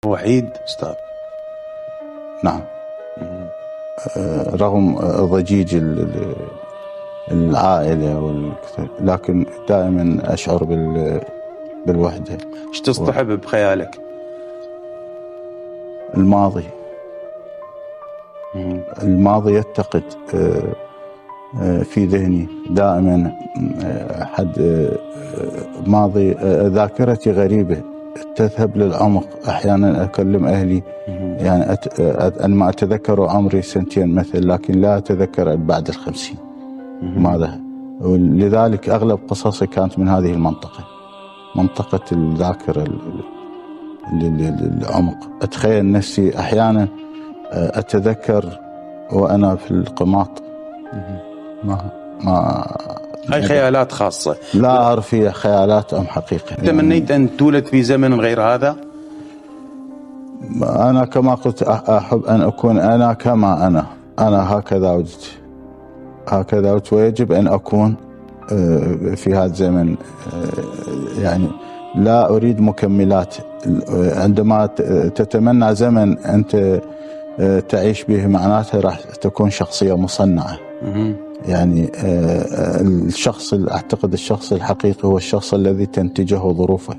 وحيد أستاذ؟ نعم. رغم ضجيج العائلة لكن دائما أشعر بالوحدة. ايش تصطحب بخيالك؟ الماضي. الماضي يتقد في ذهني دائما. حد ماضي ذاكرتي غريبة، تذهب للعمق. أحيانا أكلم أهلي يعني أنا ما أتذكر عمري 2 مثل، لكن لا أتذكر بعد 50 ماذا. لذلك أغلب قصصي كانت من هذه المنطقة، منطقة الذاكرة العمق. أتخيل نفسي أحيانا أتذكر وأنا في القماط. ما هاي خيالات خاصة، لا أعرف هي خيالات أم حقيقة. تمنيت أن تولد في زمن غير هذا؟ أنا كما قلت أحب أن أكون أنا كما أنا هكذا ودت ويجب أن أكون في هذا الزمن. يعني لا أريد مكملات. عندما تتمنى زمن أنت تعيش به معناته راح تكون شخصية مصنعة. يعني أعتقد الشخص الحقيقي هو الشخص الذي تنتجه ظروفه.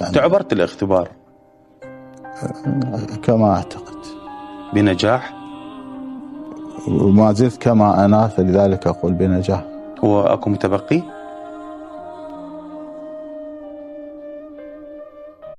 يعني تعبرت الاختبار كما أعتقد بنجاح، وما زلت كما أنا، فلذلك أقول بنجاح. هو أكو متبقي؟